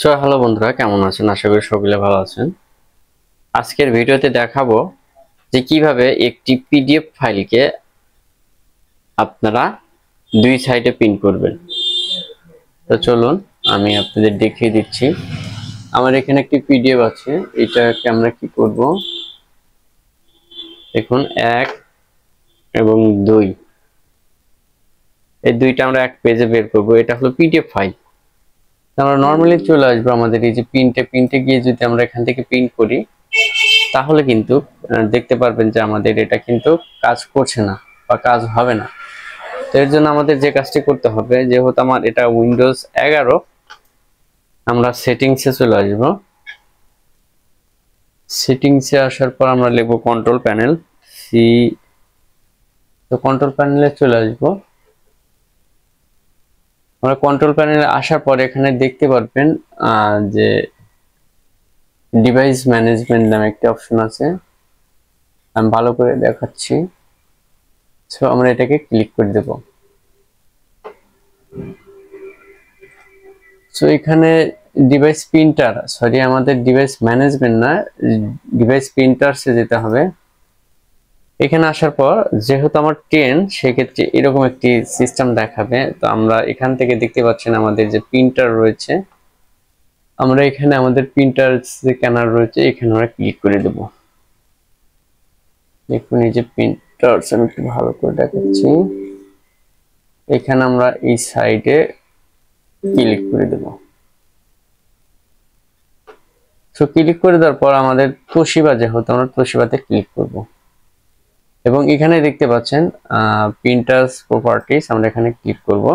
Hello বন্ধুরা, কেমন আছেন? আশা করি সকলে ভালো আছেন। আজকের ভিডিওতে দেখাবো যে কিভাবে একটি পিডিএফ ফাইলকে আপনারা দুই সাইডে প্রিন্ট করবেন। তো চলুন আমি আপনাদের দেখিয়ে দিচ্ছি। আমার এখানে একটি পিডিএফ আছে, এটাকে আমরা কি করব, দেখুন 1 এবং 2 এই দুইটা আমরা এক পেজে বের করব। এটা হলো পিডিএফ ফাইল। আমরা নরমালি চলে আসবো আমাদের এই যে প্রিন্টে গিয়ে যদি আমরা এখান থেকে প্রিন্ট করি, তাহলে কিন্তু দেখতে পারবেন যে আমাদের এটা কিন্তু কাজ করছে না বা কাজ হবে না। তো এর জন্য আমাদের যে কাজটি করতে হবে, যেহেতু আমার এটা উইন্ডোজ 11, আমরা সেটিংসে চলে আসবো। সেটিংসে আসার পর আমরা লিখবো কন্ট্রোল প্যানেল সি। তো কন্ট্রোল প্যানেলে চলে আসবো। আমরা কন্ট্রোল প্যানেলে আসার পর এখানে দেখতে পারবেন যে ডিভাইস ম্যানেজমেন্ট নামে একটি অপশন আছে। আমি ভালো করে দেখাচ্ছি। সো আমরা এটাকে ক্লিক করে দেব। সো এখানে ডিভাইস প্রিন্টার, সরি আমাদের ডিভাইস ম্যানেজমেন্ট না, ডিভাইস প্রিন্টারসে যেতে হবে। এখানে আসার পর যেহেতু আমার 10, সেক্ষেত্রে এরকম একটি সিস্টেম দেখাবে। তো আমরা এখান থেকে দেখতে পাচ্ছেন আমাদের যে প্রিন্টার রয়েছে, আমরা এখানে আমাদের প্রিন্টার যে স্ক্যানার রয়েছে এখানে আমরা ক্লিক করে দেব। দেখুন এই যে প্রিন্টার, আমি একটু ভালো করে দেখাচ্ছি। এখানে আমরা এই সাইডে ক্লিক করে দেব। সো ক্লিক করে দেওয়ার পর আমাদের তোশিবা, যেহেতু আমরা তোশিবাতে ক্লিক করব এবং এখানে দেখতে পাচ্ছেন প্রিন্টার্স প্রপার্টিজ, আমরা এখানে ক্লিক করব।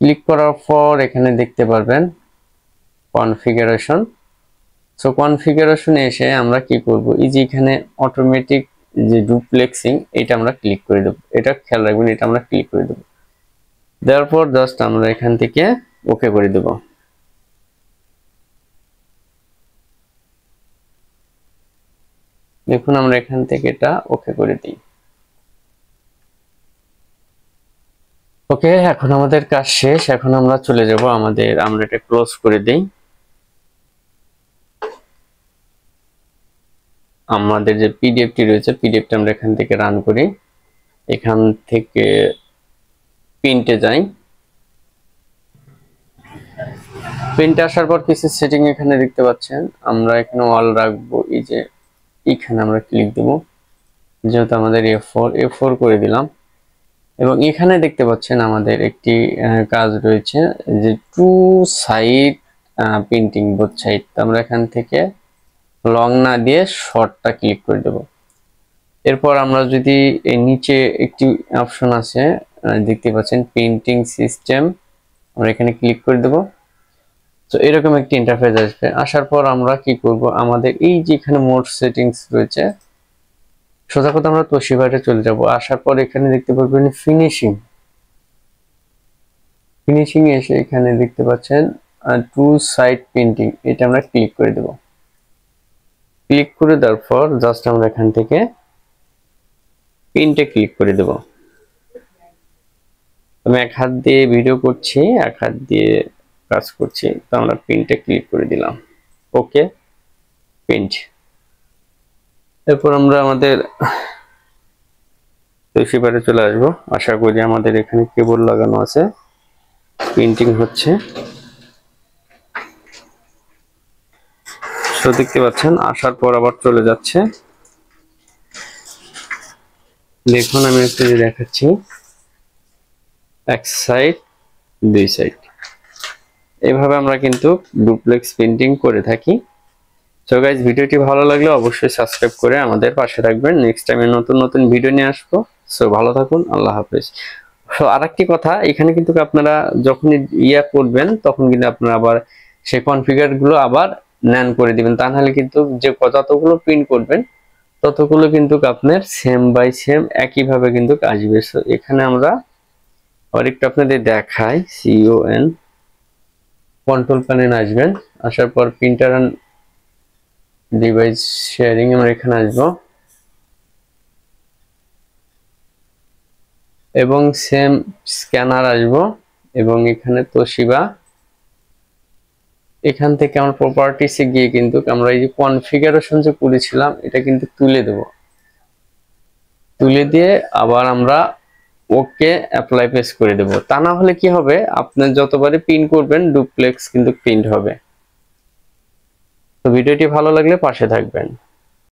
ক্লিক করার পর এখানে দেখতে পারবেন কনফিগারেশন। সো কনফিগারেশনে এসে আমরা কি করব, এই যে এখানে অটোমেটিক যে ডুপ্লেক্সিং, এটা আমরা ক্লিক করে দেব। এটা খেয়াল রাখবেন, এটা আমরা ক্লিক করে দেব। দেওয়ার পর জাস্ট আমরা এখান থেকে ওকে করে দেব। দেখুন আমরা এখান থেকে এটা ওকে করে দিই। ওকে, এখন আমাদের কাজ শেষ। এখন আমরা চলে যাব আমরা এটা ক্লোজ করে দেই। আমাদের যে পিডিএফটি রয়েছে, পিডিএফটা আমরা এখান থেকে রান করি। এখান থেকে প্রিন্টে যাই। প্রিন্টে আসার পর কিছু সেটিং এখানে দেখতে পাচ্ছেন, আমরা এখানে অল রাখবো। এই যে এখানে আমরা ক্লিক দেব, যেহেতু আমাদের A4 করে দিলাম। এবং এখানে দেখতে পাচ্ছেন আমাদের একটি কাজ রয়েছে যে two side printing, both side. আমরা এখান থেকে লং না দিয়ে শর্টটা ক্লিক করে দেব। এরপর আমরা যদি এই নিচে একটি অপশন আছে, দেখতে পাচ্ছেন প্রিন্টিং সিস্টেম, আমরা এখানে ক্লিক করে দেব। তো এরকম একটি ইন্টারফেস আসবে। আসার পর আমরা কি করব, আমাদের এই যে এখানে মোড সেটিংস রয়েছে, সোজা কথা আমরা তোশিবাতে চলে যাব। আসার পর এখানে দেখতে পাবেন ফিনিশিং। ফিনিশিং এসে এখানে দেখতে পাচ্ছেন টু সাইড প্রিন্টিং, এটা আমরা ক্লিক করে দেব। ক্লিক করে দেওয়ার পর জাস্ট আমরা এখান থেকে প্রিন্টে ক্লিক করে দেব। আমি এক হাত দিয়ে ভিডিও করছি, এক হাত দিয়ে কাজ করছি। তো আমরা প্রিন্টে ক্লিক করে দিলাম। ওকে, প্রিন্ট। এরপর আমরা আমাদের তোশিবাতে চলে আসবো। আশা করি আমাদের এখানে কেবল লাগানো আছে, প্রিন্টিং হচ্ছে। তো দেখতে পাচ্ছেন আসার পর আবার চলে যাচ্ছে। দেখুন আমি একটু দেখাচ্ছি, এক সাইড দুই সাইড, এইভাবে আমরা কিন্তু ডুপ্লেক্স প্রিন্টিং করে থাকি। সো গাইস, ভিডিওটি ভালো লাগলে অবশ্যই সাবস্ক্রাইব করে আমাদের পাশে থাকবেন। নেক্সট টাইমে নতুন নতুন ভিডিও নিয়ে আসবো। সো ভালো থাকুন, আল্লাহ হাফেজ। সো আরেকটি কথা, এখানে কিন্তু আপনারা যখন করবেন, তখন কিন্তু আপনারা আবার সেই কনফিগার গুলো আবার নেন করে দিবেন। তা নাহলে কিন্তু যে যতগুলো প্রিন্ট করবেন ততগুলো কিন্তু আপনার সেম বাই সেম একইভাবে কিন্তু আসবে। সো এখানে আমরা আরেকটু আপনাদের দেখাই, CON কন্ট্রোল প্যানেল আসবেন। আসার পর প্রিন্টার এন্ড ডিভাইস শেয়ারিং, আমরা এখানে আসবো এবং সেম স্ক্যানার আসবো এবং এখানে তোশিবা এখান থেকে আমরা প্রপার্টিসে গিয়ে কিন্তু আমরা এই যে কনফিগারেশন যে করেছিলাম এটা কিন্তু তুলে দেব, তুলে দিয়ে আবার আমরা ওকে অ্যাপ্লাই পেস্ট করে দেব। তা না হলে কি হবে, আপনি যতবারই প্রিন্ট করবেন ডুপ্লেক্স কিন্তু প্রিন্ট হবে। তো ভিডিওটি ভালো লাগলে পাশে থাকবেন।